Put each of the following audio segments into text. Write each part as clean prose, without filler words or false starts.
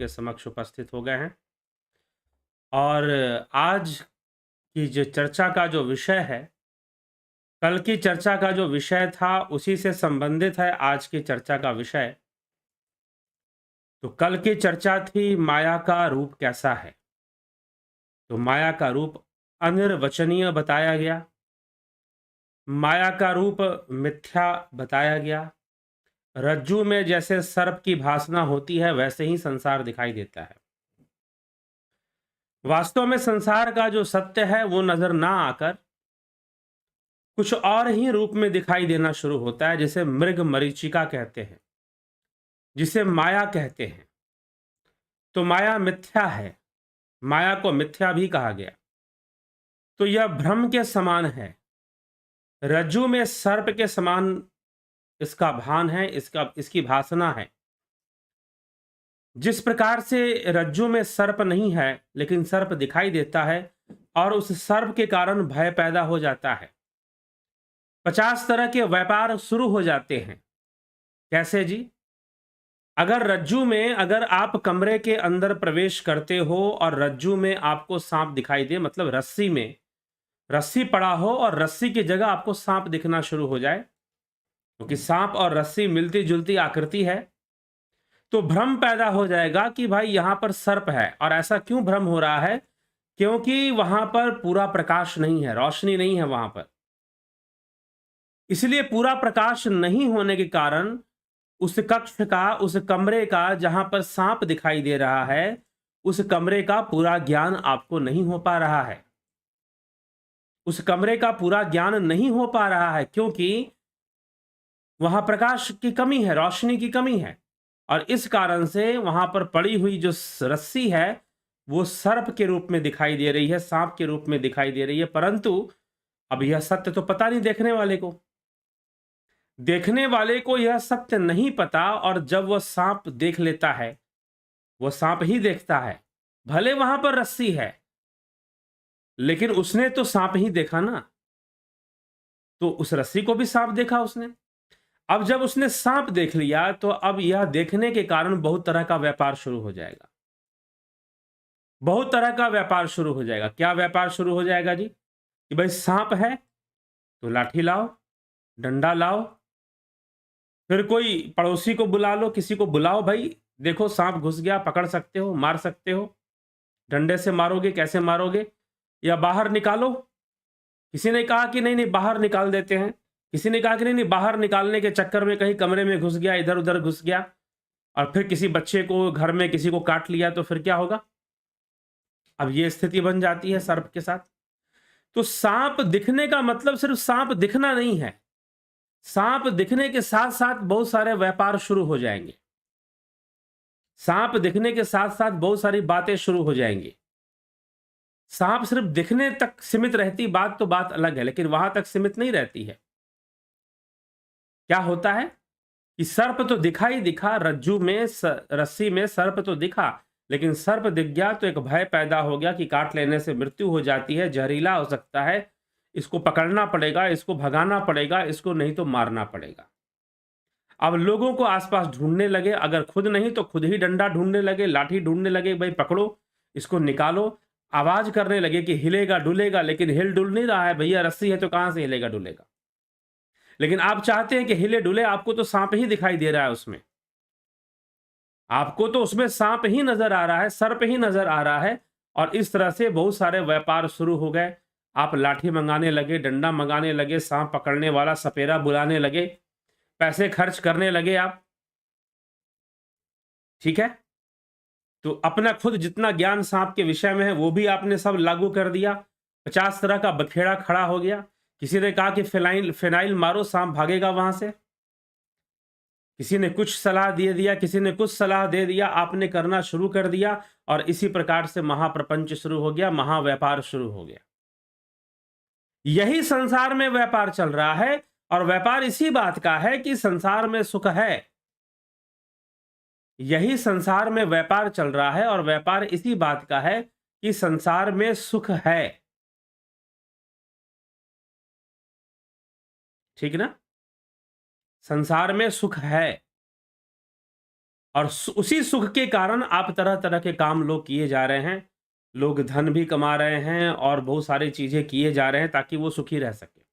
के समक्ष उपस्थित हो गए हैं और आज की जो चर्चा का जो विषय है, कल की चर्चा का जो विषय था उसी से संबंधित है आज की चर्चा का विषय। तो कल की चर्चा थी माया का रूप कैसा है? तो माया का रूप अनिर्वचनीय बताया गया। माया का रूप मिथ्या बताया गया। रज्जू में जैसे सर्प की भासना होती है वैसे ही संसार दिखाई देता है। वास्तव में संसार का जो सत्य है वो नजर ना आकर कुछ और ही रूप में दिखाई देना शुरू होता है, जिसे मृग मरीचिका कहते हैं, जिसे माया कहते हैं। तो माया मिथ्या है, माया को मिथ्या भी कहा गया। तो यह भ्रम के समान है, रज्जु में सर्प के समान इसका भान है, इसकी भासना है। जिस प्रकार से रज्जु में सर्प नहीं है लेकिन सर्प दिखाई देता है और उस सर्प के कारण भय पैदा हो जाता है। 50 तरह के व्यापार शुरू हो जाते हैं। कैसे जी? अगर आप कमरे के अंदर प्रवेश करते हो और रज्जू में आपको सांप दिखाई दे, मतलब रस्सी में रस्सी पड़ा हो और रस्सी की जगह आपको सांप दिखना शुरू हो जाए, क्योंकि सांप और रस्सी मिलती जुलती आकृति है, तो भ्रम पैदा हो जाएगा कि भाई यहां पर सर्प है। और ऐसा क्यों भ्रम हो रहा है? क्योंकि वहां पर पूरा प्रकाश नहीं है, रोशनी नहीं है वहां पर। इसलिए पूरा प्रकाश नहीं होने के कारण उस कक्ष का, उस कमरे का जहां पर सांप दिखाई दे रहा है, उस कमरे का पूरा ज्ञान आपको नहीं हो पा रहा है। उस कमरे का पूरा ज्ञान नहीं हो पा रहा है क्योंकि वहां प्रकाश की कमी है, रोशनी की कमी है। और इस कारण से वहां पर पड़ी हुई जो रस्सी है वो सर्प के रूप में दिखाई दे रही है, सांप के रूप में दिखाई दे रही है। परंतु अब यह सत्य तो पता नहीं देखने वाले को। देखने वाले को यह सत्य नहीं पता, और जब वह सांप देख लेता है, वो सांप ही देखता है। भले वहां पर रस्सी है लेकिन उसने तो सांप ही देखा ना, तो उस रस्सी को भी सांप देखा उसने। अब जब उसने सांप देख लिया तो अब यह देखने के कारण बहुत तरह का व्यापार शुरू हो जाएगा। बहुत तरह का व्यापार शुरू हो जाएगा। क्या व्यापार शुरू हो जाएगा जी? कि भाई सांप है तो लाठी लाओ, डंडा लाओ, फिर कोई पड़ोसी को बुला लो, किसी को बुलाओ, भाई देखो सांप घुस गया, पकड़ सकते हो, मार सकते हो। डंडे से मारोगे, कैसे मारोगे? या बाहर निकालो। किसी ने कहा कि नहीं नहीं बाहर निकाल देते हैं, किसी ने कहा कि नहीं नहीं बाहर निकालने के चक्कर में कहीं कमरे में घुस गया, इधर उधर घुस गया और फिर किसी बच्चे को, घर में किसी को काट लिया, तो फिर क्या होगा? अब ये स्थिति बन जाती है सर्प के साथ। तो सांप दिखने का मतलब सिर्फ सांप दिखना नहीं है। सांप दिखने के साथ साथ बहुत सारे व्यापार शुरू हो जाएंगे। सांप दिखने के साथ साथ बहुत सारी बातें शुरू हो जाएंगी। सांप सिर्फ दिखने तक सीमित रहती, बात तो बात अलग है, लेकिन वहां तक सीमित नहीं रहती है। क्या होता है कि सर्प तो दिखाई दिखा, रज्जू में रस्सी में सर्प तो दिखा, लेकिन सर्प दिख गया तो एक भय पैदा हो गया कि काट लेने से मृत्यु हो जाती है, जहरीला हो सकता है, इसको पकड़ना पड़ेगा, इसको भगाना पड़ेगा, इसको नहीं तो मारना पड़ेगा। अब लोगों को आसपास ढूंढने लगे, अगर खुद नहीं तो खुद ही डंडा ढूंढने लगे, लाठी ढूंढने लगे, भाई पकड़ो, इसको निकालो। आवाज करने लगे कि हिलेगा डुलेगा, लेकिन हिल डुल नहीं रहा है भैया, रस्सी है तो कहां से हिलेगा डुलेगा। लेकिन आप चाहते हैं कि हिले डुले, आपको तो सांप ही दिखाई दे रहा है उसमें, आपको तो उसमें सांप ही नजर आ रहा है, सर्प ही नजर आ रहा है। और इस तरह से बहुत सारे व्यापार शुरू हो गए। आप लाठी मंगाने लगे, डंडा मंगाने लगे, सांप पकड़ने वाला सपेरा बुलाने लगे, पैसे खर्च करने लगे आप। ठीक है? तो अपना खुद जितना ज्ञान सांप के विषय में है वो भी आपने सब लागू कर दिया। 50 तरह का बखेड़ा खड़ा हो गया। किसी ने कहा कि फिनाइल फिनाइल मारो, सांप भागेगा वहां से। किसी ने कुछ सलाह दे दिया, किसी ने कुछ सलाह दे दिया, आपने करना शुरू कर दिया और इसी प्रकार से महाप्रपंच शुरू हो गया, महाव्यापार शुरू हो गया। यही संसार में व्यापार चल रहा है और व्यापार इसी बात का है कि संसार में सुख है। यही संसार में व्यापार चल रहा है और व्यापार इसी बात का है कि संसार में सुख है। ठीक ना? संसार में सुख है और उसी सुख के कारण आप तरह तरह के काम लोग किए जा रहे हैं, लोग धन भी कमा रहे हैं और बहुत सारी चीजें किए जा रहे हैं ताकि वो सुखी रह सके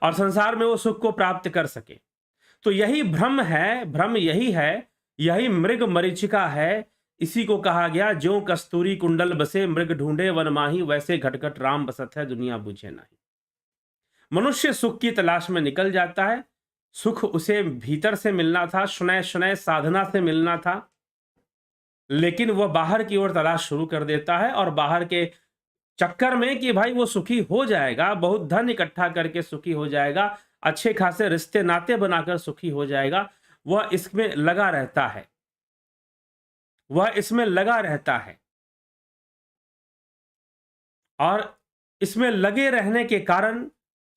और संसार में वो सुख को प्राप्त कर सके। तो यही भ्रम है, भ्रम यही है, यही मृग मरीचिका है। इसी को कहा गया, ज्यों कस्तूरी कुंडल बसे मृग ढूंढे वन माही, वैसे घटघट राम बसत है दुनिया बुझे नहीं। मनुष्य सुख की तलाश में निकल जाता है, सुख उसे भीतर से मिलना था, शनय शनय साधना से मिलना था, लेकिन वह बाहर की ओर तलाश शुरू कर देता है और बाहर के चक्कर में कि भाई वो सुखी हो जाएगा, बहुत धन इकट्ठा करके सुखी हो जाएगा, अच्छे खासे रिश्ते नाते बनाकर सुखी हो जाएगा, वह इसमें लगा रहता है, वह इसमें लगा रहता है। और इसमें लगे रहने के कारण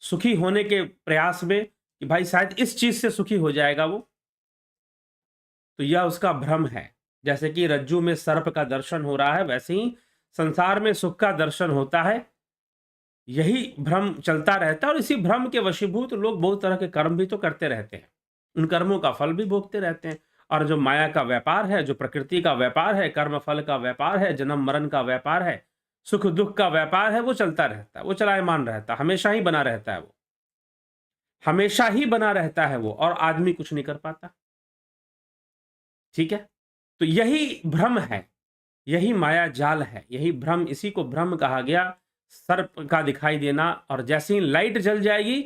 सुखी होने के प्रयास में कि भाई शायद इस चीज से सुखी हो जाएगा वो, तो यह उसका भ्रम है। जैसे कि रज्जू में सर्प का दर्शन हो रहा है, वैसे ही संसार में सुख का दर्शन होता है। यही भ्रम चलता रहता है और इसी भ्रम के वशीभूत लोग बहुत तरह के कर्म भी तो करते रहते हैं, उन कर्मों का फल भी भोगते रहते हैं। और जो माया का व्यापार है, जो प्रकृति का व्यापार है, कर्म फल का व्यापार है, जन्म मरण का व्यापार है, सुख दुख का व्यापार है, वो चलता रहता है, वो चलायमान रहता है, हमेशा ही बना रहता है, वो हमेशा ही बना रहता है वो, और आदमी कुछ नहीं कर पाता। ठीक है, तो यही भ्रम है, यही माया जाल है, यही भ्रम, इसी को भ्रम कहा गया। सर्प का दिखाई देना, और जैसे ही लाइट जल जाएगी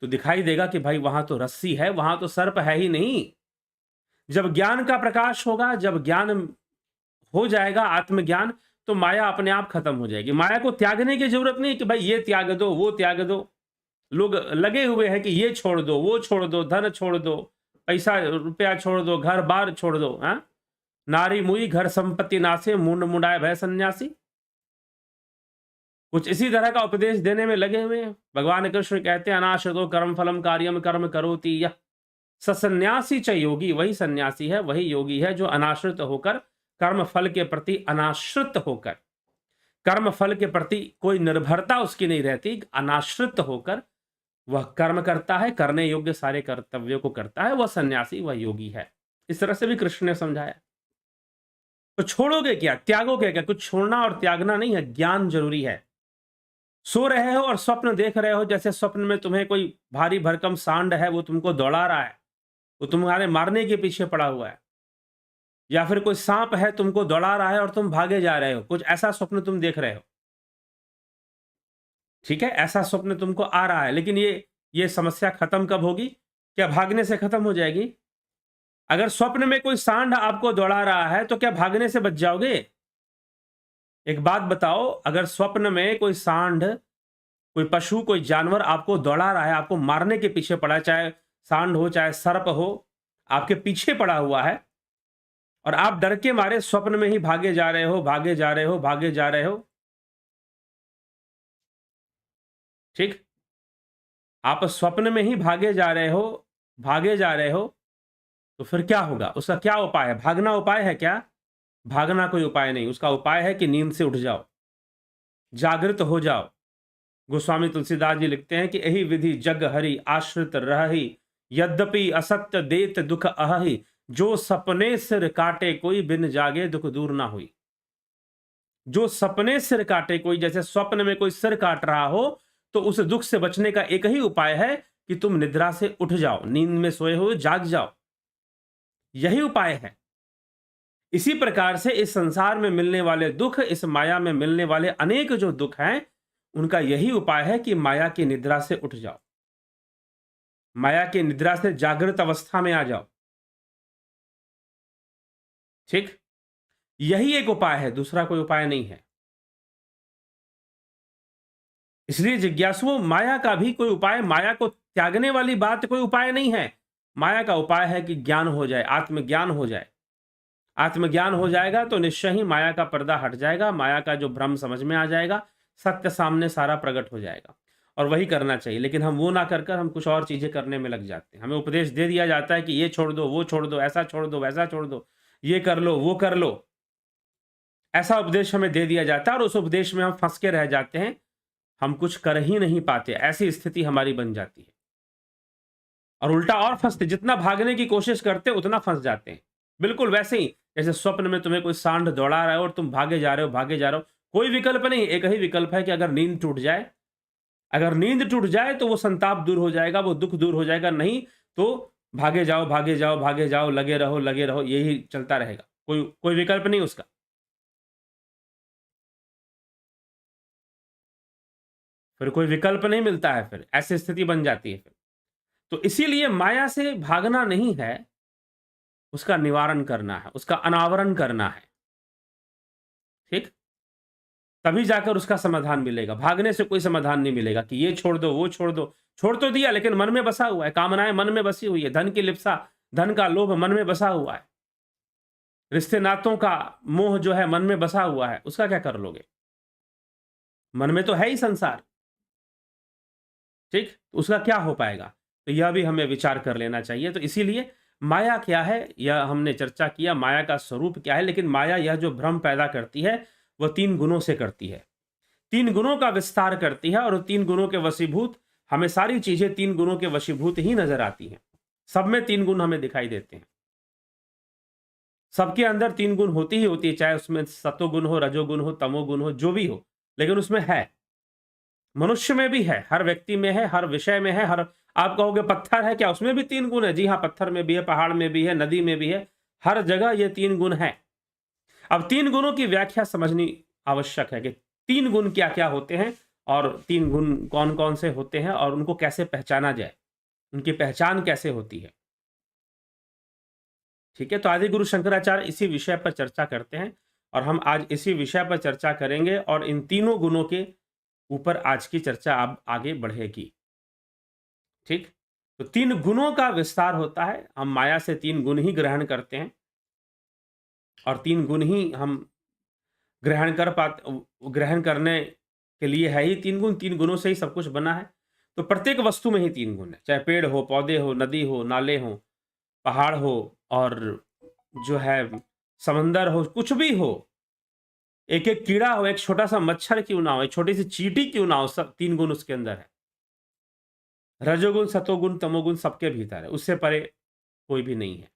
तो दिखाई देगा कि भाई वहां तो रस्सी है, वहां तो सर्प है ही नहीं। जब ज्ञान का प्रकाश होगा, जब ज्ञान हो जाएगा, आत्मज्ञान, तो माया अपने आप खत्म हो जाएगी। माया को त्यागने की जरूरत नहीं कि भाई ये त्याग दो, वो त्याग दो। लोग लगे हुए हैं कि ये छोड़ दो, वो छोड़ दो, धन छोड़ दो, पैसा रुपया छोड़ दो, घर बार छोड़ दो। हाँ, नारी मुई घर संपत्ति नासे, मुंड मुंडाए भय सन्यासी। कुछ इसी तरह का उपदेश देने में लगे हुए हैं। भगवान कृष्ण कहते हैं, अनाश्रितो कर्म फलम कार्यम कर्म करोति यह सन्यासी च योगी। वही सन्यासी है, वही योगी है जो अनाश्रित होकर, कर्म फल के प्रति अनाश्रित होकर, कर्म फल के प्रति कोई निर्भरता उसकी नहीं रहती, अनाश्रित होकर वह कर्म करता है, करने योग्य सारे कर्तव्यों को करता है, वह सन्यासी, वह योगी है। इस तरह से भी कृष्ण ने समझाया। तो छोड़ोगे क्या, त्यागोगे क्या? कुछ छोड़ना और त्यागना नहीं है, ज्ञान जरूरी है। सो रहे हो और स्वप्न देख रहे हो, जैसे स्वप्न में तुम्हें कोई भारी भरकम सांड है, वो तुमको दौड़ा रहा है, वो तुम्हारे मारने के पीछे पड़ा हुआ है, या फिर कोई सांप है तुमको दौड़ा रहा है और तुम भागे जा रहे हो, कुछ ऐसा स्वप्न तुम देख रहे हो। ठीक है, ऐसा स्वप्न तुमको आ रहा है, लेकिन ये समस्या खत्म कब होगी? क्या भागने से खत्म हो जाएगी? अगर स्वप्न में कोई सांड आपको दौड़ा रहा है तो क्या भागने से बच जाओगे? एक बात बताओ, अगर स्वप्न में कोई सांड, कोई पशु, कोई जानवर आपको दौड़ा रहा है, आपको मारने के पीछे पड़ा है, चाहे सांड हो चाहे सर्प हो, आपके पीछे पड़ा हुआ है, और आप डर के मारे स्वप्न में ही भागे जा रहे हो, भागे जा रहे हो, भागे जा रहे हो। ठीक, आप स्वप्न में ही भागे जा रहे हो, भागे जा रहे हो, तो फिर क्या होगा? उसका क्या उपाय है? भागना उपाय है क्या? भागना कोई उपाय नहीं, उसका उपाय है कि नींद से उठ जाओ, जागृत हो जाओ। गोस्वामी तुलसीदास जी लिखते हैं कि यही विधि जग हरि आश्रित रही, यद्यपि असत्य देत दुख अहि, जो सपने सिर काटे कोई बिन जागे दुख दूर ना हुई। जो सपने सिर काटे कोई, जैसे स्वप्न में कोई सिर काट रहा हो, तो उस दुख से बचने का एक ही उपाय है कि तुम निद्रा से उठ जाओ, नींद में सोए हुए जाग जाओ, यही उपाय है। इसी प्रकार से इस संसार में मिलने वाले दुख, इस माया में मिलने वाले अनेक जो दुख हैं, उनका यही उपाय है कि माया की निद्रा से उठ जाओ, माया की निद्रा से जागृत अवस्था में आ जाओ। ठीक, यही एक उपाय है, दूसरा कोई उपाय नहीं है। इसलिए जिज्ञासुओं, माया का भी कोई उपाय, माया को त्यागने वाली बात कोई उपाय नहीं है। माया का उपाय है कि ज्ञान हो जाए, आत्मज्ञान हो जाए। आत्मज्ञान हो जाएगा तो निश्चय ही माया का पर्दा हट जाएगा, माया का जो भ्रम समझ में आ जाएगा, सत्य सामने सारा प्रकट हो जाएगा। और वही करना चाहिए, लेकिन हम वो ना कर कर हम कुछ और चीजें करने में लग जाते हैं। हमें उपदेश दे दिया जाता है कि ये छोड़ दो, वो छोड़ दो, ऐसा छोड़ दो, वैसा छोड़ दो, ये कर लो, वो कर लो, ऐसा उपदेश हमें दे दिया जाता है, और उस उपदेश में हम फंस के रह जाते हैं, हम कुछ कर ही नहीं पाते, ऐसी स्थिति हमारी बन जाती है। और उल्टा और फंसते, जितना भागने की कोशिश करते उतना फंस जाते हैं। बिल्कुल वैसे ही जैसे स्वप्न में तुम्हें कोई सांड दौड़ा रहा है और तुम भागे जा रहे हो, भागे जा रहे हो। कोई विकल्प नहीं, एक ही विकल्प है कि अगर नींद टूट जाए, अगर नींद टूट जाए तो वो संताप दूर हो जाएगा, वो दुःख दूर हो जाएगा, नहीं तो भागे जाओ, भागे जाओ, भागे जाओ, लगे रहो, यही चलता रहेगा। कोई कोई विकल्प नहीं उसका। फिर कोई विकल्प नहीं मिलता है फिर, ऐसी स्थिति बन जाती है फिर। तो इसीलिए माया से भागना नहीं है, उसका निवारण करना है, उसका अनावरण करना है, ठीक? तभी जाकर उसका समाधान मिलेगा। भागने से कोई समाधान नहीं मिलेगा कि ये छोड़ दो, वो छोड़ दो। छोड़ तो दिया लेकिन मन में बसा हुआ है, कामनाएँ मन में बसी हुई है, धन की लिप्सा, धन का लोभ मन में बसा हुआ है। रिश्ते नातों का मोह जो है मन में बसा हुआ है, उसका क्या कर लोगे? मन में तो है ही संसार, ठीक? तो उसका क्या हो पाएगा? तो यह भी हमें विचार कर लेना चाहिए। तो इसीलिए माया क्या है, यह हमने चर्चा किया, माया का स्वरूप क्या है, लेकिन माया यह जो भ्रम पैदा करती है, वह 3 गुणों से करती है। 3 गुणों का विस्तार करती है और 3 गुणों के वशीभूत हमें सारी चीज़ें 3 गुणों के वशीभूत ही नज़र आती हैं। सब में 3 गुण हमें दिखाई देते हैं। सबके अंदर 3 गुण होती ही होती है, चाहे उसमें सतोगुण हो, रजोगुण हो, तमोगुण हो, जो भी हो, लेकिन उसमें है। मनुष्य में भी है, हर व्यक्ति में है, हर विषय में है, हर आप कहोगे पत्थर है क्या? उसमें भी 3 गुण है। जी हाँ, पत्थर में भी है, पहाड़ में भी है, नदी में भी है, हर जगह ये 3 गुण हैं। अब 3 गुणों की व्याख्या समझनी आवश्यक है कि 3 गुण क्या-क्या होते हैं और 3 गुण कौन-कौन से होते हैं और उनको कैसे पहचाना जाए, उनकी पहचान कैसे होती है। ठीक है? तो आदि गुरु शंकराचार्य इसी विषय पर चर्चा करते हैं और हम आज इसी विषय पर चर्चा करेंगे और इन तीनों गुणों के ऊपर आज की चर्चा अब आगे बढ़ेगी। ठीक? तो 3 गुणों का विस्तार होता है। हम माया से 3 गुण ही ग्रहण करते हैं और 3 गुण ही हम ग्रहण करने के लिए है ही 3 गुण, 3 गुणों से ही सब कुछ बना है। तो प्रत्येक वस्तु में ही 3 गुण है, चाहे पेड़ हो, पौधे हो, नदी हो, नाले हों, पहाड़ हो और जो है समंदर हो, कुछ भी हो, एक-एक कीड़ा हो, एक छोटा-सा मच्छर क्यों ना हो, एक छोटी-सी चींटी क्यों ना हो, सब 3 गुण उसके अंदर है। रजोगुण, सतोगुण, तमोगुण सबके भीतर है, उससे परे कोई भी नहीं है।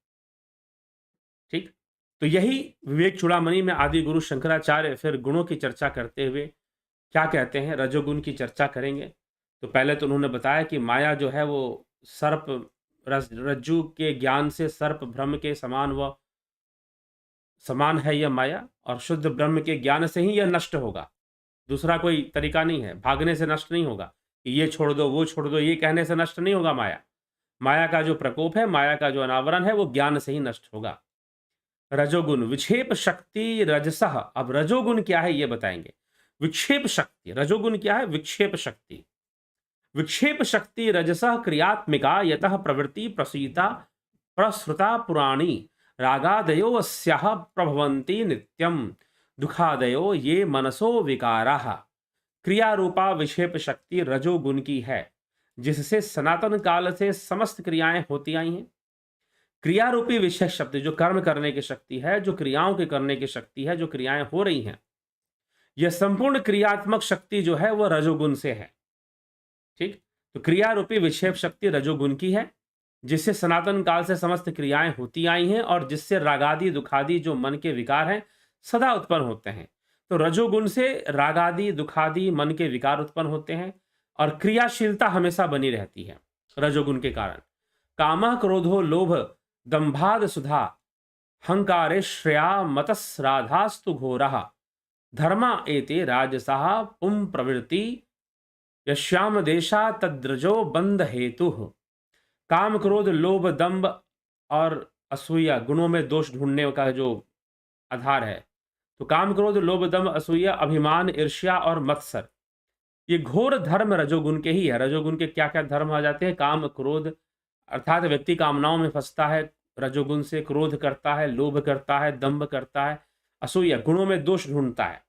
ठीक? तो यही विवेक चूड़ामणि में आदि गुरु शंकराचार्य फिर गुणों की चर्चा करते हुए क्या कहते हैं, रजोगुण की चर्चा करेंगे। तो पहले तो उन्होंने बताया कि माया जो है वो सर्प रज्जु के ज्ञान से सर्प भ्रम के समान है यह माया और शुद्ध ब्रह्म के ज्ञान से ही यह नष्ट होगा। दूसरा कोई तरीका नहीं है, भागने से नष्ट नहीं होगा कि ये छोड़ दो, वो छोड़ दो, ये कहने से नष्ट नहीं होगा माया। माया का जो प्रकोप है, माया का जो अनावरण है, वो ज्ञान से ही नष्ट होगा। रजोगुण विक्षेप शक्ति रजसः, अब रजोगुण क्या है ये बताएंगे। विक्षेप शक्ति, रजोगुण क्या है? विक्षेप शक्ति। विक्षेप शक्ति रजसः क्रियात्मिका यतः प्रवृत्ति प्रसीता प्रसृता पुराणी रागादयो अस्याः प्रभवन्ति नित्यम दुखादयो ये मनसो विकाराः। क्रिया रूपा विक्षेप शक्ति रजोगुण की है, जिससे सनातन काल से समस्त क्रियाएं होती आई हैं। क्रिया रूपी विषय शक्ति जो कर्म करने की शक्ति है, जो क्रियाओं के करने की शक्ति है, जो क्रियाएं हो रही हैं, यह संपूर्ण क्रियात्मक शक्ति जो है वह रजोगुण से है। ठीक? तो क्रिया रूपी विक्षेप शक्ति रजोगुण की है, जिससे सनातन काल से समस्त क्रियाएं होती आई हैं और जिससे रागादि दुखादि जो मन के विकार हैं सदा उत्पन्न होते हैं। तो रजोगुण से रागादि दुखादि मन के विकार उत्पन्न होते हैं और क्रियाशीलता हमेशा बनी रहती है रजोगुण के कारण। कामः क्रोधो लोभ दंभाद सुधा हंकारे श्रेया मतस्राधास्तु घोरः धर्मा एते राजसाः पुं प्रवृत्ति यश्याम देशा तद्रजो बंध हेतु। काम क्रोध लोभ दंभ और असूया गुणों में दोष ढूंढने का जो आधार है। तो काम क्रोध लोभ दंभ असूया अभिमान ईर्ष्या और मत्सर, ये घोर धर्म रजोगुण के ही है। रजोगुण के क्या क्या धर्म आ जाते हैं? काम क्रोध, अर्थात व्यक्ति कामनाओं में फंसता है, रजोगुण से क्रोध करता है, लोभ करता है, दंभ करता है, असूया गुणों में दोष ढूंढता है।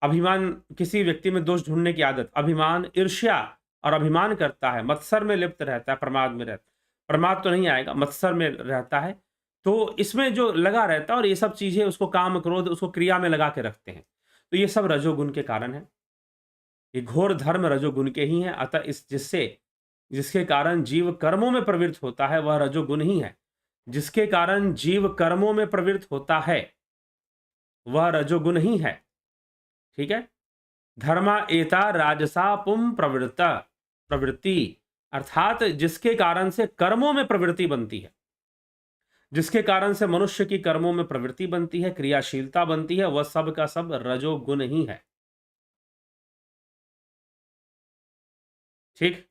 अभिमान, किसी व्यक्ति में दोष ढूंढने की आदत, अभिमान, ईर्ष्या और अभिमान करता है, मत्सर में लिप्त रहता है, प्रमाद में रहता है, प्रमाद तो नहीं आएगा, मत्सर में रहता है, तो इसमें जो लगा रहता है और ये सब चीजें उसको काम क्रोध उसको क्रिया में लगा के रखते हैं। तो ये सब रजोगुण के कारण है, ये घोर धर्म रजोगुण के ही है। अतः जिसके कारण जीव कर्मों में प्रवृत्त होता है वह रजोगुण ही है। जिसके कारण जीव कर्मों में प्रवृत्त होता है वह रजोगुण ही है। ठीक है, धर्मा एता राजसा पुम प्रवृत्ति, अर्थात जिसके कारण से कर्मों में प्रवृत्ति बनती है, जिसके कारण से मनुष्य की कर्मों में प्रवृत्ति बनती है, क्रियाशीलता बनती है, वह सब का सब रजोगुण ही है। ठीक,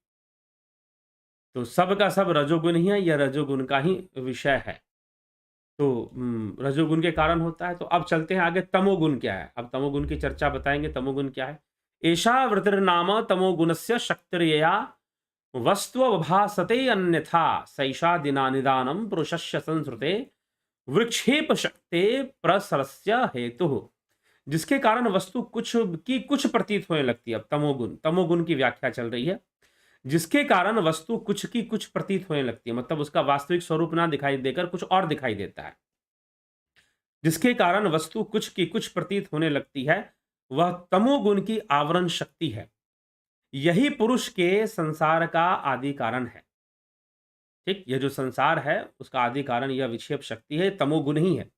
तो सब का सब रजोगुण ही है, यह रजोगुण का ही विषय है। तो रजोगुण के कारण होता है। तो अब चलते हैं आगे, तमोगुण क्या है। अब तमोगुण की चर्चा बताएंगे, तमोगुण क्या है। एषा वृत्तिर्नाम तमोगुणस्य शक्तिर्यया वस्त्वभासते अन्यथा सैषा दिनानिदानं पुरुषस्य संसृते वृक्षेप शक्ते प्रसरस्य हेतु, जिसके कारण वस्तु कुछ प्रतीत होने लगती है। अब तमोगुण की व्याख्या चल रही है। जिसके कारण वस्तु कुछ की कुछ प्रतीत होने लगती है, मतलब उसका वास्तविक स्वरूप ना दिखाई देकर कुछ और दिखाई देता है। जिसके कारण वस्तु कुछ की कुछ प्रतीत होने लगती है, वह तमोगुण की आवरण शक्ति है। यही पुरुष के संसार का आदि कारण है। ठीक, यह जो संसार है उसका आदि कारण यह विक्षेप शक्ति है, तमोगुण ही है।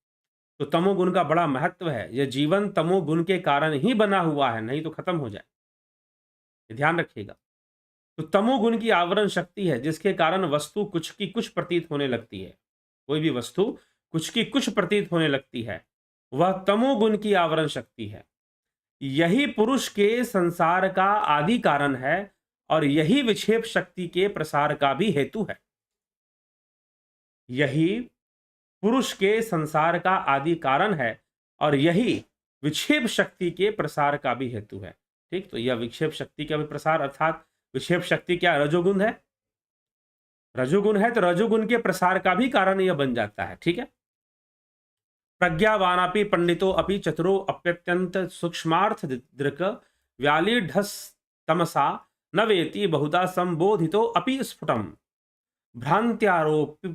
तो तमोगुण का बड़ा महत्व है। यह जीवन तमोगुण के कारण ही बना हुआ है, नहीं तो खत्म हो जाए, ध्यान रखिएगा। तो तमोगुण की आवरण शक्ति है, जिसके कारण वस्तु कुछ की कुछ प्रतीत होने लगती है। कोई भी वस्तु कुछ की कुछ प्रतीत होने लगती है, वह तमोगुण की आवरण शक्ति है। यही पुरुष के संसार का आदि कारण है और यही विक्षेप शक्ति के प्रसार का भी हेतु है। यही पुरुष के संसार का आदि कारण है और यही विक्षेप शक्ति के प्रसार का भी हेतु है। ठीक, तो यह विक्षेप शक्ति का भी प्रसार, अर्थात विक्षेप शक्ति क्या रजोगुण है, रजोगुण है, तो रजोगुण के प्रसार का भी कारण यह बन जाता है। ठीक है, प्रज्ञावानापि पंडितो अपि चतुरो अप्यत्यंत सूक्ष्मार्थ दृक् व्यालीढस्तमसा न वेति बहुधा संबोधितो अपि स्फुटम भ्रांत्यारोपितमेव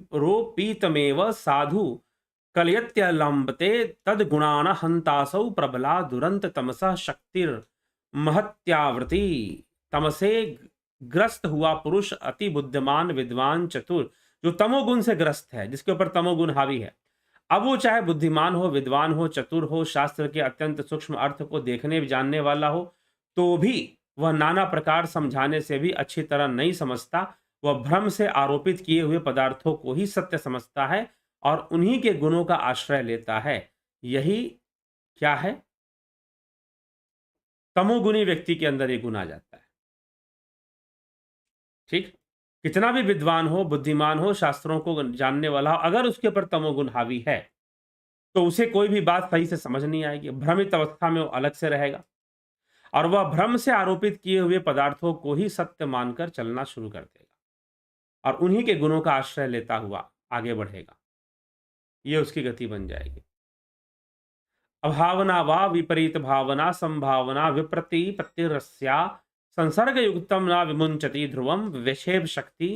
साधु कलयत्यलंबते तद्गुणान हंतासौ प्रबला दुरंत तमसा शक्तिर्महत्यावृति। तमसे ग्रस्त हुआ पुरुष अति बुद्धिमान विद्वान चतुर, जो तमोगुण से ग्रस्त है, जिसके ऊपर तमोगुण हावी है। अब वो चाहे बुद्धिमान हो, विद्वान हो, चतुर हो, शास्त्र के अत्यंत सूक्ष्म अर्थ को देखने जानने वाला हो, तो भी वह नाना प्रकार समझाने से भी अच्छी तरह नहीं समझता। वह भ्रम से आरोपित किए हुए पदार्थों को ही सत्य समझता है और उन्हीं के गुणों का आश्रय लेता है। यही क्या है, तमोगुणी व्यक्ति के अंदर ये गुण आ जाता है। ठीक, कितना भी विद्वान हो, बुद्धिमान हो, शास्त्रों को जानने वाला हो, अगर उसके ऊपर तमोगुण हावी है तो उसे कोई भी बात सही से समझ नहीं आएगी। भ्रमित अवस्था में वो अलग से रहेगा और वह भ्रम से आरोपित किए हुए पदार्थों को ही सत्य मानकर चलना शुरू कर देगा और उन्हीं के गुणों का आश्रय लेता हुआ आगे बढ़ेगा। ये उसकी गति बन जाएगी। अभावना वा विपरीत भावना संभावना विप्रतिपत्तिरस्या संसर्ग युक्तम न विमुंचति ध्रुवम विक्षेप शक्ति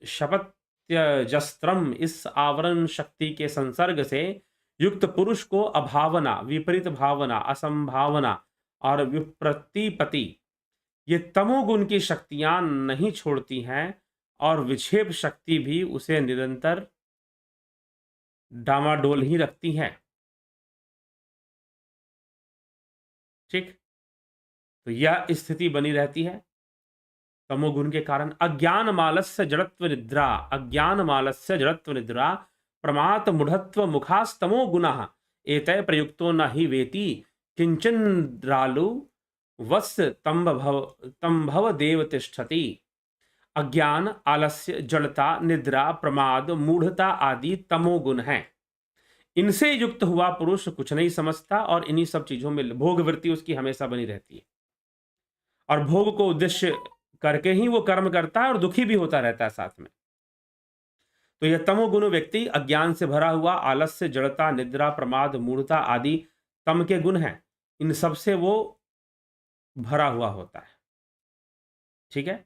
शपत्यजस्त्रम। इस आवरण शक्ति के संसर्ग से युक्त पुरुष को अभावना, विपरीत भावना, असंभावना और विप्रतिपत्ति, ये तमोगुण की शक्तियां नहीं छोड़ती हैं और विक्षेप शक्ति भी उसे निरंतर डामाडोल ही रखती हैं। ठीक, तो यह स्थिति बनी रहती है तमोगुण के कारण। अज्ञान मालस्य जड़त्व निद्रा, अज्ञान मालस्य जड़त्व निद्रा प्रमात मूढ़त्व मुखास्तमो गुणः एतय प्रयुक्तो न हि वेति किंचन्द्रालु वत्स तंभव देव तिष्ठति। अज्ञान, आलस्य, जड़ता, निद्रा, प्रमाद, मूढ़ता आदि तमोगुण हैं। इनसे युक्त हुआ पुरुष कुछ नहीं समझता और इन्हीं सब चीजों में भोग वृत्ति उसकी हमेशा बनी रहती है और भोग को उद्देश्य करके ही वो कर्म करता है और दुखी भी होता रहता है साथ में। तो यह तमोगुण व्यक्ति अज्ञान से भरा हुआ, आलस्य, जड़ता, निद्रा, प्रमाद, मूढ़ता आदि तम के गुण हैं, इन सब से वो भरा हुआ होता है। ठीक है,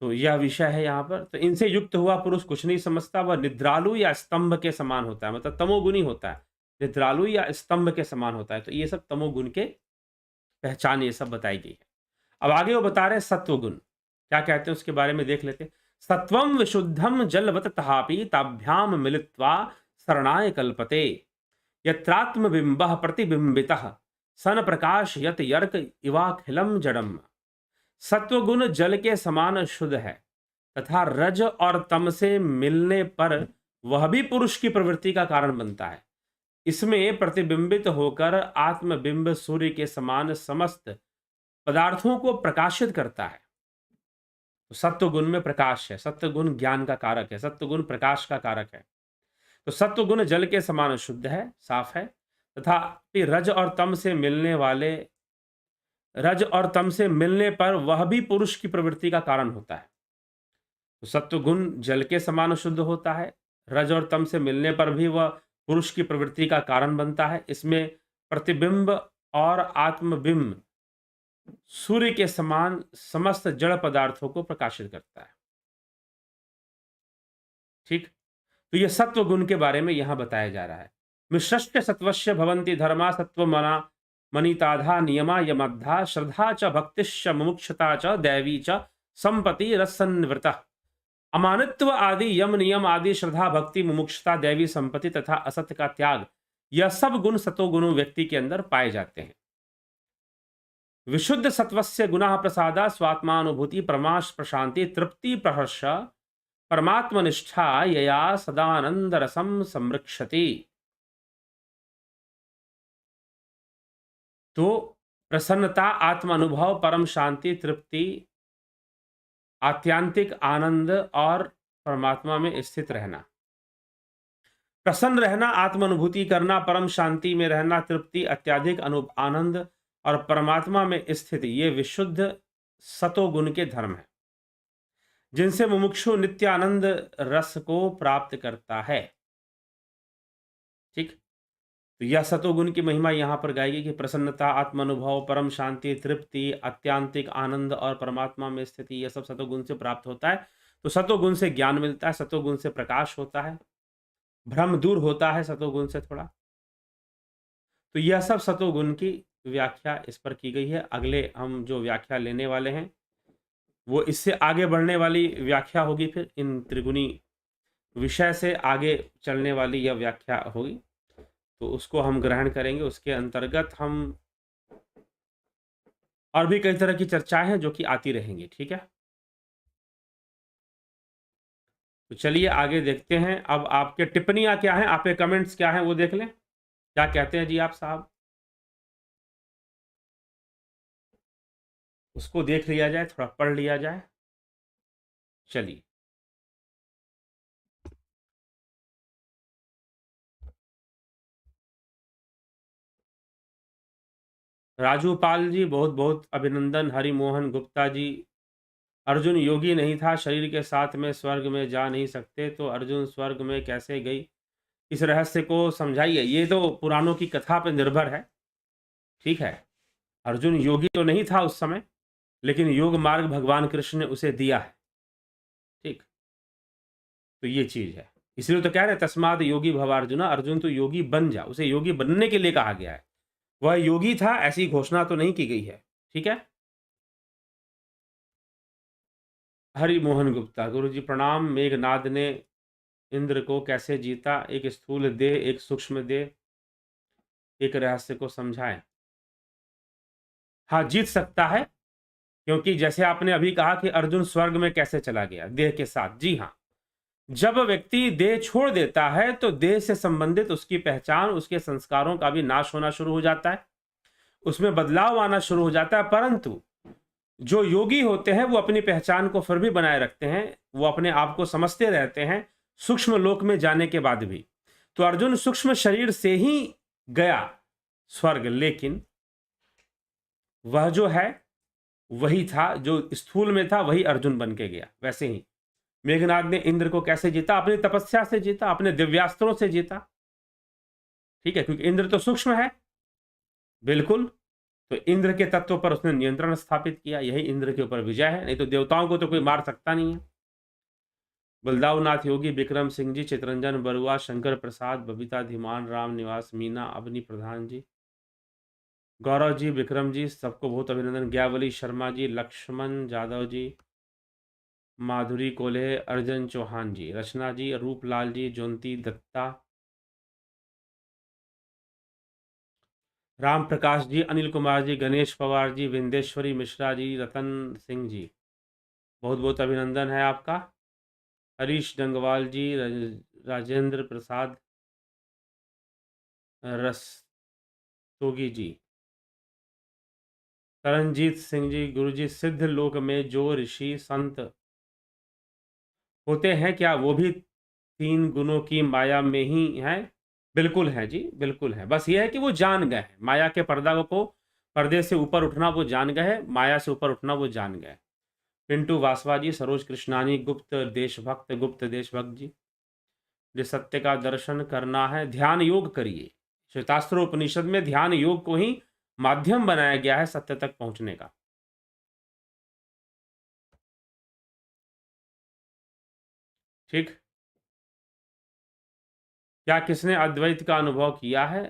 तो यह विषय है यहाँ पर। तो इनसे युक्त हुआ पुरुष कुछ नहीं समझता, वह निद्रालु या स्तंभ के समान होता है, मतलब तमोगुणी होता है, निद्रालु या स्तंभ के समान होता है। तो ये सब तमोगुण के पहचान ये सब बताई गई है। अब आगे वो बता रहे सत्वगुण क्या कहते हैं, उसके बारे में देख लेते हैं। सत्वं विशुद्धं जलवत तहापि ताभ्याम मिलित्वा शरणाय कल्पते। यत्रात्मबिंबः प्रतिबिंबितः सन प्रकाश यत यर्क इवाखिलम जड़म। सत्वगुण जल के समान शुद्ध है तथा रज और तम से मिलने पर वह भी पुरुष की प्रवृत्ति का कारण बनता है। इसमें प्रतिबिंबित होकर आत्मबिंब सूर्य के समान समस्त पदार्थों को प्रकाशित करता है। तो सत्वगुण में प्रकाश है, सत्वगुण ज्ञान का कारक है, सत्वगुण प्रकाश का कारक है। तो सत्वगुण जल के समान शुद्ध है, साफ है, तथा रज और तम से मिलने पर वह भी पुरुष की प्रवृत्ति का कारण होता है। तो सत्वगुण जल के समान शुद्ध होता है, रज और तम से मिलने पर भी वह पुरुष की प्रवृत्ति का कारण बनता है। इसमें प्रतिबिंब और आत्मबिंब सूर्य के समान समस्त जड़ पदार्थों को प्रकाशित करता है। ठीक, तो यह सत्व गुण के बारे में यहां बताया जा रहा है। मिश्रश्च सत्वस्य भवन्ति धर्मा सत्वमना मनीताधा नियमा यमद्धा श्रद्धा च भक्तिश्च मुमुक्षता च दैवी च संपत्ति रसन्वृता। अमानित्व आदि यम नियम आदि श्रद्धा भक्ति मुमुक्षता दैवी संपत्ति तथा असत्य का त्याग, यह सब गुण सतोगुण व्यक्ति के अंदर पाए जाते हैं। विशुद्ध सत्वस्य गुणः प्रसादा स्वात्मानुभूति परमाश प्रशांति तृप्ति प्रहर्ष परमात्मनिष्ठा यया सदानंद रसम संरक्षति। तो प्रसन्नता, आत्म अनुभव, परम शांति, तृप्ति, आत्यांतिक आनंद और परमात्मा में स्थित रहना, प्रसन्न रहना, आत्म अनुभूति करना, परम शांति में रहना, तृप्ति, अत्याधिक आनंद और परमात्मा में स्थिति, ये विशुद्ध सतोगुण के धर्म है जिनसे मुमुक्षु नित्यानंद रस को प्राप्त करता है। ठीक, तो यह सतोगुण की महिमा यहां पर गाएगी कि प्रसन्नता, आत्मानुभव, परम शांति, तृप्ति, अत्यांतिक आनंद और परमात्मा में स्थिति, यह सब सतोगुण से प्राप्त होता है। तो सतोगुण से ज्ञान मिलता है, सतोगुण से प्रकाश होता है, भ्रम दूर होता है सतोगुण से थोड़ा। तो यह सब सतोगुण की व्याख्या इस पर की गई है। अगले हम जो व्याख्या लेने वाले हैं वो इससे आगे बढ़ने वाली व्याख्या होगी, फिर इन त्रिगुणी विषय से आगे चलने वाली यह व्याख्या होगी, तो उसको हम ग्रहण करेंगे। उसके अंतर्गत हम और भी कई तरह की चर्चाएं हैं जो कि आती रहेंगी। ठीक है, तो चलिए आगे देखते हैं। अब आपके टिप्पणियां क्या हैं, आपके कमेंट्स क्या हैं वो देख लें। क्या कहते हैं जी आप साहब, उसको देख लिया जाए, थोड़ा पढ़ लिया जाए। चलिए, राजू पाल जी बहुत बहुत अभिनंदन। हरिमोहन गुप्ता जी, अर्जुन योगी नहीं था, शरीर के साथ में स्वर्ग में जा नहीं सकते, तो अर्जुन स्वर्ग में कैसे गई, इस रहस्य को समझाइए। ये तो पुराणों की कथा पर निर्भर है। ठीक है, अर्जुन योगी तो नहीं था उस समय, लेकिन योग मार्ग भगवान कृष्ण ने उसे दिया है। ठीक, तो ये चीज है, इसलिए तो कह रहे तस्माद योगी भवार्जुना, अर्जुन तो योगी बन जा, उसे योगी बनने के लिए कहा गया है। वह योगी था ऐसी घोषणा तो नहीं की गई है। ठीक है, हरि मोहन गुप्ता, गुरु जी प्रणाम। मेघनाद ने इंद्र को कैसे जीता, एक स्थूल देह, एक सूक्ष्म देह, एक रहस्य को समझाएं। हाँ, जीत सकता है, क्योंकि जैसे आपने अभी कहा कि अर्जुन स्वर्ग में कैसे चला गया देह के साथ। जी हाँ, जब व्यक्ति देह छोड़ देता है तो देह से संबंधित उसकी पहचान, उसके संस्कारों का भी नाश होना शुरू हो जाता है, उसमें बदलाव आना शुरू हो जाता है। परंतु जो योगी होते हैं वो अपनी पहचान को फिर भी बनाए रखते हैं, वो अपने आप को समझते रहते हैं सूक्ष्म लोक में जाने के बाद भी। तो अर्जुन सूक्ष्म शरीर से ही गया स्वर्ग, लेकिन वह जो है वही था जो स्थूल में था, वही अर्जुन बन के गया। वैसे ही मेघनाद ने इंद्र को कैसे जीता, अपनी तपस्या से जीता, अपने दिव्यास्त्रों से जीता। ठीक है, क्योंकि इंद्र तो सूक्ष्म है, बिल्कुल, तो इंद्र के तत्व पर उसने नियंत्रण स्थापित किया, यही इंद्र के ऊपर विजय है। नहीं तो देवताओं को तो कोई मार सकता नहीं है। बलदाव नाथ योगी, विक्रम सिंह जी, चितरंजन बरुआ, शंकर प्रसाद, बबीता धीमान, राम निवास, मीना, अवनी प्रधान जी, गौरव जी, विक्रम जी, सबको बहुत अभिनंदन। ज्ञावली शर्मा जी, लक्ष्मण जादव जी, माधुरी कोल्हे, अर्जन चौहान जी, रचना जी, रूपलाल जी, ज्योति दत्ता, राम प्रकाश जी, अनिल कुमार जी, गणेश पवार जी, विंदेश्वरी मिश्रा जी, रतन सिंह जी, बहुत बहुत अभिनंदन है आपका। हरीश डंगवाल जी, राजेंद्र प्रसाद रस्तोगी जी, तरनजीत सिंह जी, गुरुजी, सिद्ध लोक में जो ऋषि संत होते हैं क्या वो भी 3 गुणों की माया में ही हैं? बिल्कुल हैं जी, बिल्कुल हैं। बस ये है कि वो जान गए हैं, माया के पर्दे से ऊपर उठना वो जान गए हैं, माया से ऊपर उठना वो जान गए। पिंटू वासवा जी, सरोज कृष्णानी, गुप्त देशभक्त जी, जो सत्य का दर्शन करना है ध्यान योग करिए। श्वेतास्त्र उपनिषद में ध्यान योग को ही माध्यम बनाया गया है सत्य तक पहुंचने का। ठीक, क्या किसने अद्वैत का अनुभव किया है?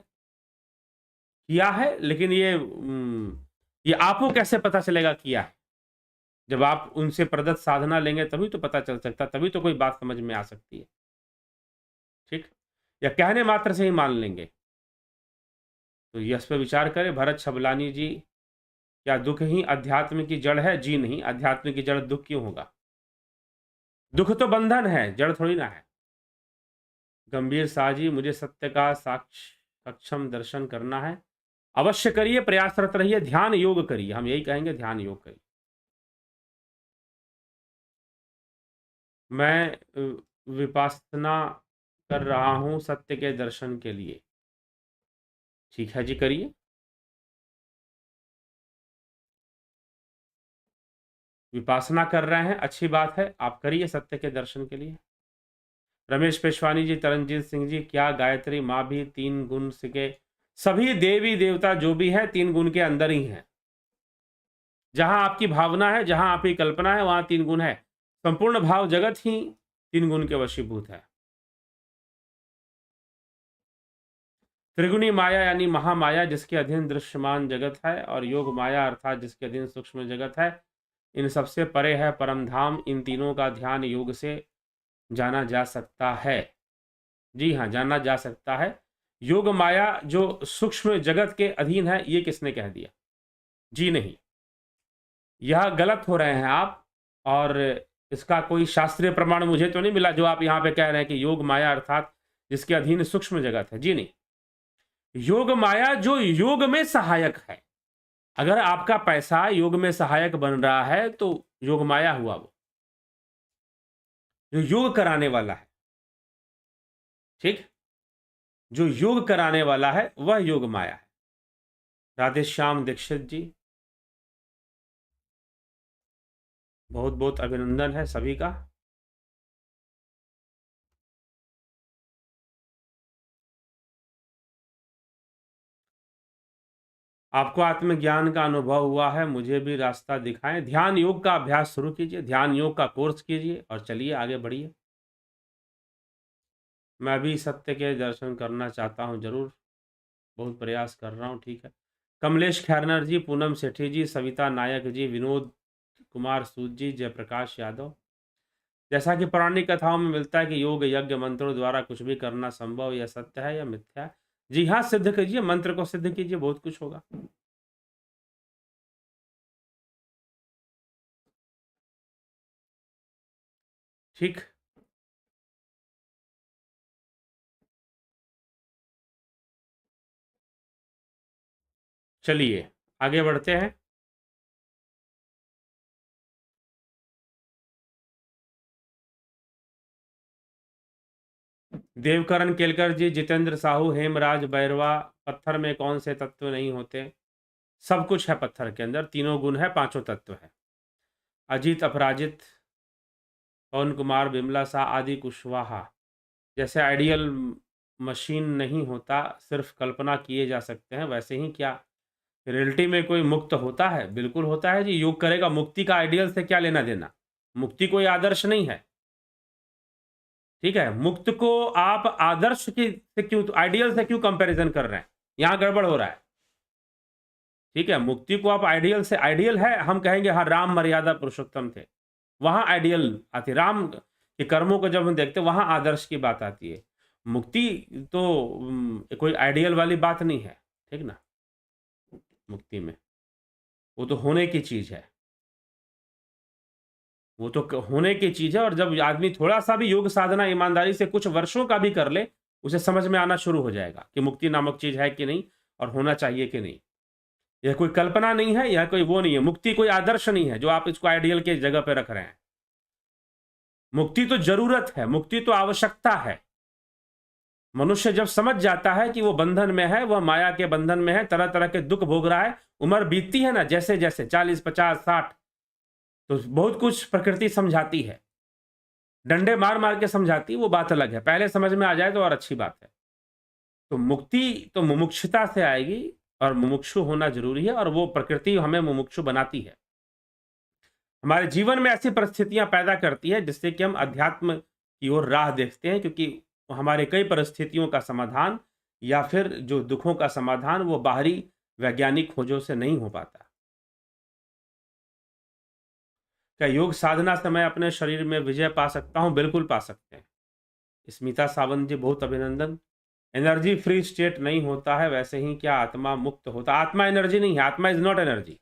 किया है, लेकिन ये आपको कैसे पता चलेगा किया है? जब आप उनसे प्रदत्त साधना लेंगे तभी तो पता चल सकता, तभी तो कोई बात समझ में आ सकती है। ठीक, या कहने मात्र से ही मान लेंगे? तो इस पर विचार करें। भरत छबलानी जी, क्या दुख ही अध्यात्म की जड़ है? जी नहीं, अध्यात्म की जड़ दुख क्यों होगा? दुख तो बंधन है, जड़ थोड़ी ना है। गंभीर शाह जी, मुझे सत्य का सक्षम दर्शन करना है। अवश्य करिए, प्रयासरत रहिए, ध्यान योग करिए, हम यही कहेंगे, ध्यान योग करिए। मैं विपස්සना कर रहा हूं सत्य के दर्शन के लिए। ठीक है जी, करिए। विपස්සना कर रहे हैं, अच्छी बात है, आप करिए सत्य के दर्शन के लिए। रमेश पेशवानी जी, तरनजीत सिंह जी, क्या गायत्री माँ भी 3 गुण के? सभी देवी देवता जो भी है 3 गुण के अंदर ही है। जहां आपकी भावना है, जहां आपकी कल्पना है, वहां 3 गुण है। संपूर्ण भाव जगत ही 3 गुण के वशीभूत है। त्रिगुणी माया यानी महामाया, जिसके अधीन दृश्यमान जगत है, और योग माया अर्थात जिसके अधीन सूक्ष्म जगत है, इन सबसे परे है परम धाम। इन तीनों का ध्यान योग से जाना जा सकता है। जी हाँ, जाना जा सकता है। योग माया जो सूक्ष्म जगत के अधीन है, ये किसने कह दिया? जी नहीं, यह गलत हो रहे हैं आप, और इसका कोई शास्त्रीय प्रमाण मुझे तो नहीं मिला जो आप यहाँ पे कह रहे हैं कि योग माया अर्थात जिसके अधीन सूक्ष्म जगत है। जी नहीं, योग माया जो योग में सहायक है। अगर आपका पैसा योग में सहायक बन रहा है तो योग माया हुआ वो, जो योग कराने वाला है। ठीक, जो योग कराने वाला है वह योग माया है। राधे श्याम दीक्षित जी, बहुत बहुत अभिनंदन है सभी का। आपको आत्मज्ञान का अनुभव हुआ है, मुझे भी रास्ता दिखाएं। ध्यान योग का अभ्यास शुरू कीजिए, ध्यान योग का कोर्स कीजिए और चलिए आगे बढ़िए। मैं भी सत्य के दर्शन करना चाहता हूं, जरूर, बहुत प्रयास कर रहा हूं। ठीक है। कमलेश खैरनर जी, पूनम सेठी जी, सविता नायक जी, विनोद कुमार सूद जी, जयप्रकाश यादव। जैसा कि पौराणिक कथाओं में मिलता है कि योग यज्ञ मंत्रों द्वारा कुछ भी करना संभव, या सत्य है या मिथ्या है? जी हाँ, सिद्ध कीजिए, मंत्र को सिद्ध कीजिए, बहुत कुछ होगा। ठीक, चलिए आगे बढ़ते हैं। देवकरण केलकर जी, जितेंद्र साहू, हेमराज बैरवा, पत्थर में कौन से तत्व नहीं होते? सब कुछ है पत्थर के अंदर, तीनों गुण है, पांचों तत्व है। अजीत अपराजित, पवन कुमार, बिमला शाह, आदि कुशवाहा। जैसे आइडियल मशीन नहीं होता, सिर्फ कल्पना किए जा सकते हैं, वैसे ही क्या रियलिटी में कोई मुक्त होता है? बिल्कुल होता है जी। योग करेगा, मुक्ति का आइडियल से क्या लेना देना? मुक्ति कोई आदर्श नहीं है। ठीक है, मुक्त को आप आदर्श की से क्यों, आइडियल से क्यों कंपैरिजन कर रहे हैं? यहां गड़बड़ हो रहा है। ठीक है, मुक्ति को आप आइडियल से, आइडियल है, हम कहेंगे हाँ राम मर्यादा पुरुषोत्तम थे, वहां आइडियल आती है। राम के कर्मों को जब हम देखते हैं वहां आदर्श की बात आती है। मुक्ति तो कोई आइडियल वाली बात नहीं है, ठीक ना। मुक्ति में वो तो होने की चीज है, वो तो होने की चीज है। और जब आदमी थोड़ा सा भी योग साधना ईमानदारी से कुछ वर्षों का भी कर ले, उसे समझ में आना शुरू हो जाएगा कि मुक्ति नामक चीज है कि नहीं और होना चाहिए कि नहीं। यह कोई कल्पना नहीं है, यह कोई वो नहीं है। मुक्ति कोई आदर्श नहीं है जो आप इसको आइडियल के जगह पे रख रहे हैं। मुक्ति तो जरूरत है, मुक्ति तो आवश्यकता है। मनुष्य जब समझ जाता है कि वो बंधन में है, वह माया के बंधन में है, तरह तरह के दुख भोग रहा है, उम्र बीतती है ना, जैसे जैसे 40, 50, 60, तो बहुत कुछ प्रकृति समझाती है, डंडे मार मार के समझाती है, वो बात अलग है। पहले समझ में आ जाए तो और अच्छी बात है। तो मुक्ति तो मुमुक्षुता से आएगी, और मुमुक्षु होना जरूरी है, और वो प्रकृति हमें मुमुक्षु बनाती है। हमारे जीवन में ऐसी परिस्थितियां पैदा करती है जिससे कि हम अध्यात्म की ओर राह देखते हैं, क्योंकि हमारे कई परिस्थितियों का समाधान या फिर जो दुखों का समाधान वो बाहरी वैज्ञानिक खोजों से नहीं हो पाता। क्या योग साधना से मैं अपने शरीर में विजय पा सकता हूं? बिल्कुल पा सकते हैं। स्मिता सावंत जी, बहुत अभिनंदन। एनर्जी फ्री स्टेट नहीं होता है, वैसे ही क्या आत्मा मुक्त होता? आत्मा एनर्जी नहीं है, आत्मा इज नॉट एनर्जी।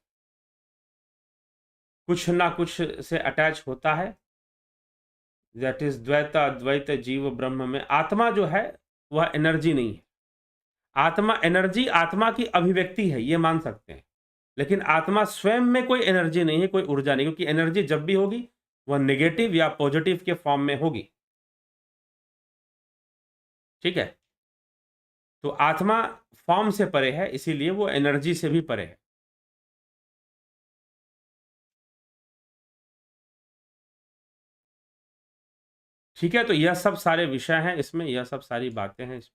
कुछ ना कुछ से अटैच होता है, दैट इज द्वैत अद्वैत जीव ब्रह्म में। आत्मा जो है वह एनर्जी नहीं है। आत्मा एनर्जी, आत्मा की अभिव्यक्ति है, ये मान सकते हैं, लेकिन आत्मा स्वयं में कोई एनर्जी नहीं है, कोई ऊर्जा नहीं, क्योंकि एनर्जी जब भी होगी वह नेगेटिव या पॉजिटिव के फॉर्म में होगी। ठीक है, तो आत्मा फॉर्म से परे है, इसीलिए वो एनर्जी से भी परे है। ठीक है, तो यह सब सारे विषय हैं इसमें, यह सब सारी बातें हैं इसमें।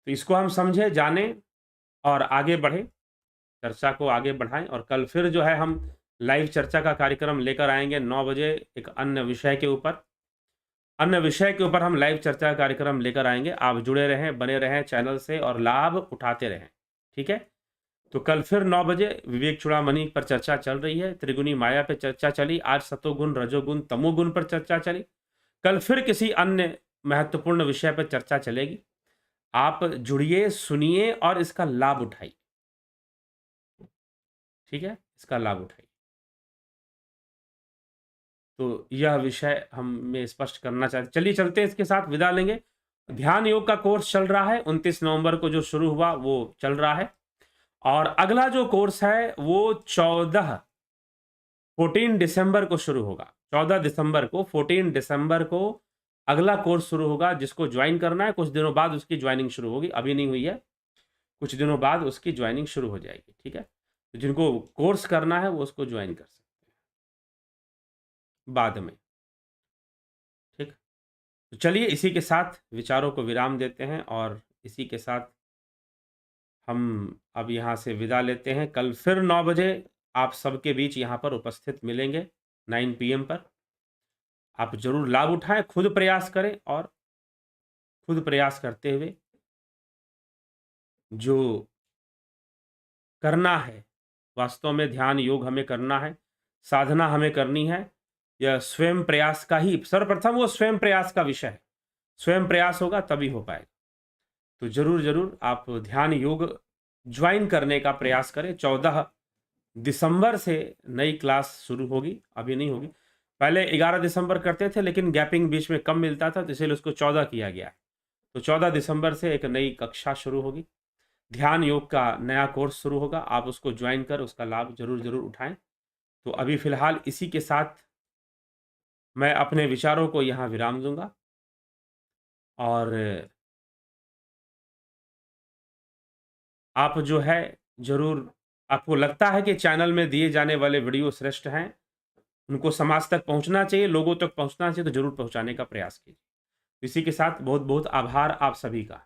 तो इसको हम समझे, जाने और आगे बढ़े, चर्चा को आगे बढ़ाएं। और कल फिर जो है हम लाइव चर्चा का कार्यक्रम लेकर आएंगे 9 बजे, एक अन्य विषय के ऊपर। अन्य विषय के ऊपर हम लाइव चर्चा का कार्यक्रम लेकर आएंगे। आप जुड़े रहें, बने रहें चैनल से और लाभ उठाते रहें। ठीक है, तो कल फिर 9 बजे विवेक चूड़ामणि पर चर्चा चल रही है। त्रिगुणी माया पे चर्चा चली, आज सतोगुण रजोगुण तमोगुण पर चर्चा चली। कल फिर किसी अन्य महत्वपूर्ण विषय पर चर्चा चलेगी। आप जुड़िए, सुनिए और इसका लाभ उठाइए। ठीक है, इसका लाभ उठाइए। तो यह विषय मैं स्पष्ट करना चाहते। चलिए चलते हैं, इसके साथ विदा लेंगे। ध्यान योग का कोर्स चल रहा है, 29 नवंबर को जो शुरू हुआ वो चल रहा है, और अगला जो कोर्स है वो 14 दिसंबर को शुरू होगा। 14 दिसंबर को, 14 दिसंबर को अगला कोर्स शुरू होगा। जिसको ज्वाइन करना है, कुछ दिनों बाद उसकी ज्वाइनिंग शुरू होगी, अभी नहीं हुई है, कुछ दिनों बाद उसकी ज्वाइनिंग शुरू हो जाएगी। ठीक है, तो जिनको कोर्स करना है वो उसको ज्वाइन कर सकते हैं बाद में। ठीक, तो चलिए इसी के साथ विचारों को विराम देते हैं, और इसी के साथ हम अब यहाँ से विदा लेते हैं। कल फिर 9 बजे आप सबके बीच यहाँ पर उपस्थित मिलेंगे 9 PM पर। आप जरूर लाभ उठाएं, खुद प्रयास करें, और खुद प्रयास करते हुए जो करना है, वास्तव में ध्यान योग हमें करना है, साधना हमें करनी है। यह स्वयं प्रयास का ही, सर्वप्रथम वो स्वयं प्रयास का विषय है। स्वयं प्रयास होगा तभी हो पाएगा। तो जरूर जरूर आप ध्यान योग ज्वाइन करने का प्रयास करें। 14 दिसंबर से नई क्लास शुरू होगी, अभी नहीं होगी। पहले 11 दिसंबर करते थे, लेकिन गैपिंग बीच में कम मिलता था, तो इसलिए उसको 14 किया गया। तो 14 दिसंबर से एक नई कक्षा शुरू होगी, ध्यान योग का नया कोर्स शुरू होगा। आप उसको ज्वाइन कर उसका लाभ जरूर जरूर उठाएं। तो अभी फिलहाल इसी के साथ मैं अपने विचारों को यहाँ विराम दूंगा, और आप जो है जरूर, आपको लगता है कि चैनल में दिए जाने वाले वीडियो श्रेष्ठ हैं, उनको समाज तक पहुंचना चाहिए, लोगों तक पहुंचना चाहिए, तो जरूर पहुंचाने का प्रयास कीजिए। इसी के साथ बहुत बहुत आभार आप सभी का।